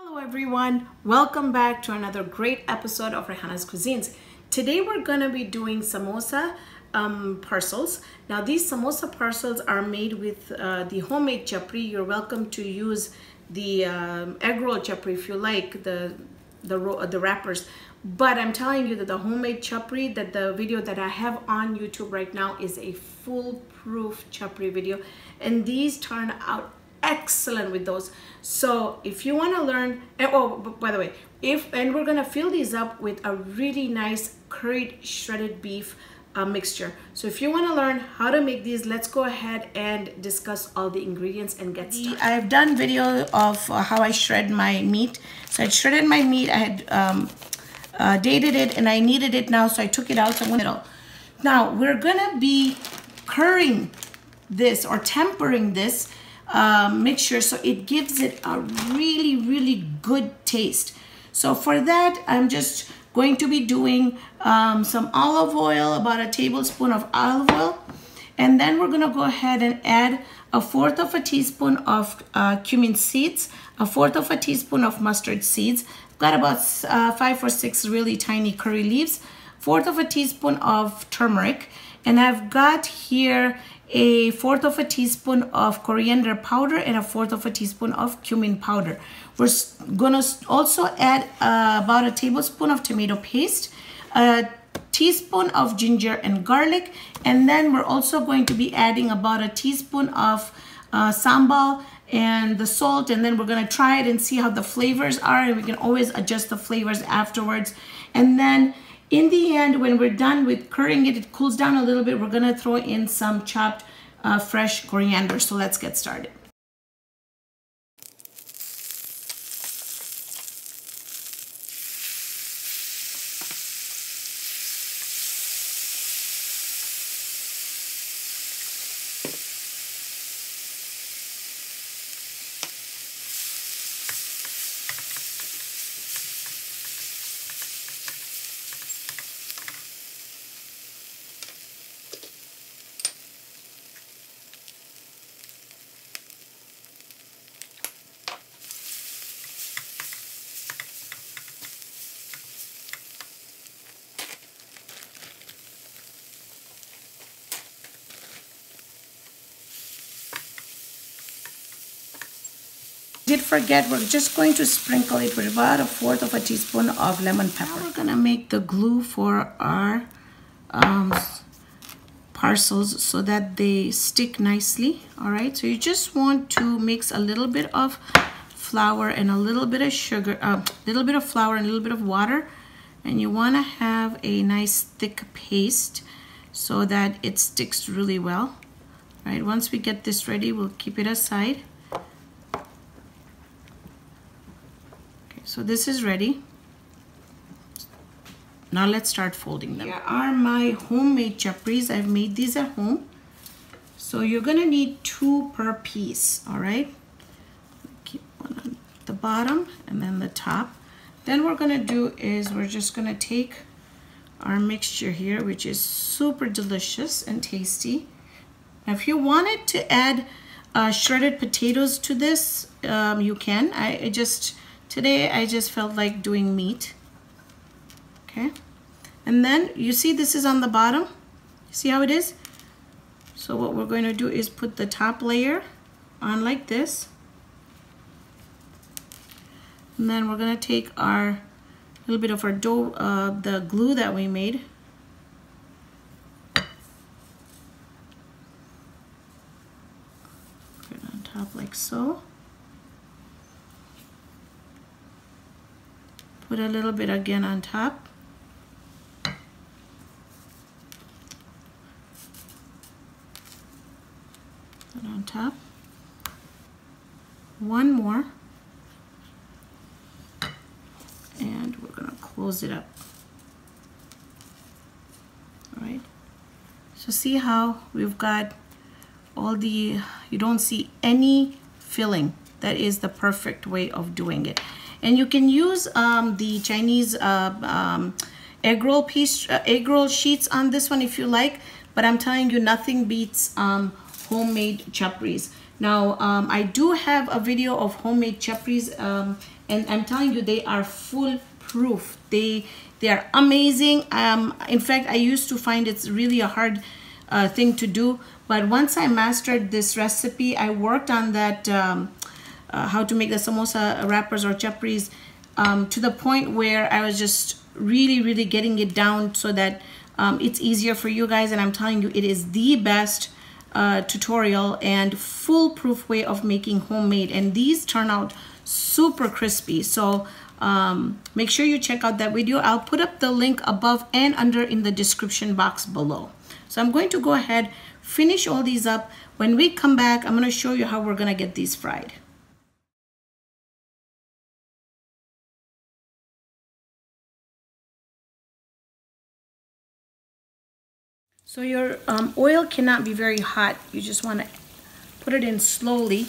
Hello everyone, welcome back to another great episode of Raihana's Cuisines. Today we're going to be doing samosa parcels. Now these samosa parcels are made with the homemade chapri. You're welcome to use the egg roll chapri if you like, the wrappers. But I'm telling you that the homemade chapri, that the video that I have on YouTube right now is a foolproof chapri video, and these turn out excellent with those. So if you want to learn, oh by the way, and we're gonna fill these up with a really nice curried shredded beef mixture. So if you want to learn how to make these, let's go ahead and discuss all the ingredients and get started. I've done video of how I shred my meat. So I shredded my meat, I had dated it, and I needed it now, so I took it out. So now we're gonna be currying this or tempering this mixture so it gives it a really good taste. So for that, I'm just going to be doing some olive oil, about a tablespoon of olive oil, and then we're gonna go ahead and add 1/4 of a teaspoon of cumin seeds, 1/4 of a teaspoon of mustard seeds. Got about 5 or 6 really tiny curry leaves, 1/4 of a teaspoon of turmeric, and I've got here 1/4 of a teaspoon of coriander powder and 1/4 of a teaspoon of cumin powder. We're gonna also add about a tablespoon of tomato paste, a teaspoon of ginger and garlic, and then we're also going to be adding about a teaspoon of sambal and the salt, and then we're gonna try it and see how the flavors are, and we can always adjust the flavors afterwards. And then in the end, when we're done with currying it, it cools down a little bit, we're gonna throw in some chopped fresh coriander. So let's get started. Did forget, we're just going to sprinkle it with about 1/4 of a teaspoon of lemon pepper. Now we're gonna make the glue for our parcels so that they stick nicely. All right, so you just want to mix a little bit of flour and a little bit of sugar, a little bit of flour and a little bit of water, and you want to have a nice thick paste so that it sticks really well. All right, once we get this ready, we'll keep it aside. So this is ready. Now let's start folding them. Here are my homemade chapris. I've made these at home. So you're gonna need 2 per piece, all right? Keep one on the bottom and then the top. Then what we're gonna do is we're just gonna take our mixture here, which is super delicious and tasty. Now, if you wanted to add shredded potatoes to this, you can. Today I just felt like doing meat. Okay, and then you see this is on the bottom. See how it is? So what we're going to do is put the top layer on like this, and then we're going to take our little bit of our dough, the glue that we made, put it on top like so. Put a little bit again on top. Put on top. One more. And we're gonna close it up. All right. So see how we've got all the, you don't see any filling. That is the perfect way of doing it. And you can use the Chinese egg roll sheets on this one if you like, but I'm telling you, nothing beats homemade chapris. Now, I do have a video of homemade chapris, and I'm telling you, they are foolproof. They are amazing. In fact, I used to find it's really a hard thing to do, but once I mastered this recipe, I worked on that, how to make the samosa wrappers or chapris, to the point where I was just really getting it down so that it's easier for you guys. And I'm telling you, it is the best tutorial and foolproof way of making homemade, and these turn out super crispy. So make sure you check out that video. I'll put up the link above and under in the description box below. So I'm going to go ahead, finish all these up. When we come back, I'm going to show you how we're going to get these fried. So your oil cannot be very hot. You just want to put it in slowly.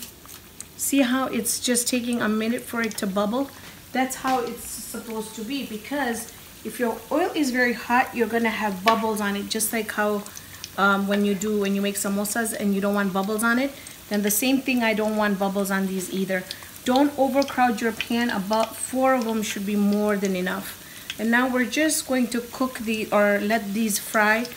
See how it's just taking a minute for it to bubble? That's how it's supposed to be, because if your oil is very hot, you're going to have bubbles on it, just like how when you make samosas and you don't want bubbles on it. Then the same thing, I don't want bubbles on these either. Don't overcrowd your pan. About 4 of them should be more than enough. And now we're just going to cook let these fry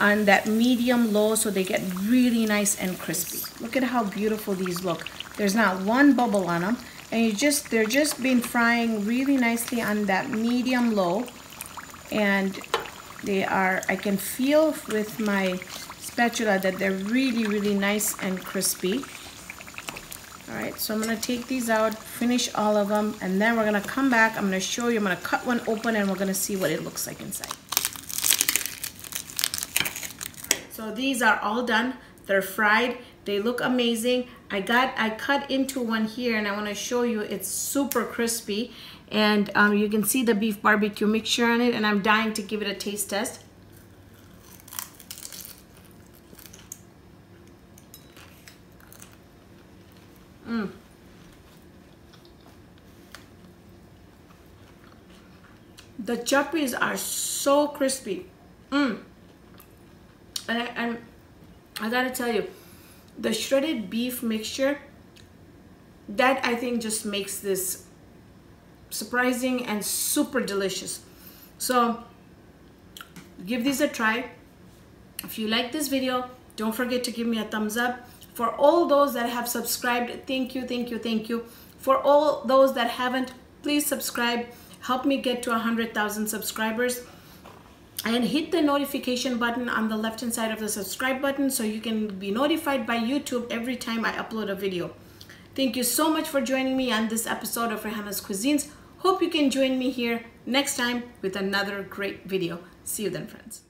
on that medium low so they get really nice and crispy. Look at how beautiful these look. There's not one bubble on them, and they're just been frying really nicely on that medium low, and I can feel with my spatula that they're really nice and crispy. All right, so I'm gonna take these out, finish all of them, and then we're gonna come back. I'm gonna show you, I'm gonna cut one open and we're gonna see what it looks like inside. So these are all done. They're fried. They look amazing. I cut into one here, and I want to show you it's super crispy. And you can see the beef barbecue mixture on it, and I'm dying to give it a taste test. The chapris are so crispy. And I gotta tell you, the shredded beef mixture, that I think just makes this surprising and super delicious. So give these a try. If you like this video, don't forget to give me a thumbs up. For all those that have subscribed, thank you. For all those that haven't, please subscribe. Help me get to 100,000 subscribers. And hit the notification button on the left hand side of the subscribe button so you can be notified by YouTube every time I upload a video. Thank you so much for joining me on this episode of Raihana's Cuisines. Hope you can join me here next time with another great video. See you then, friends.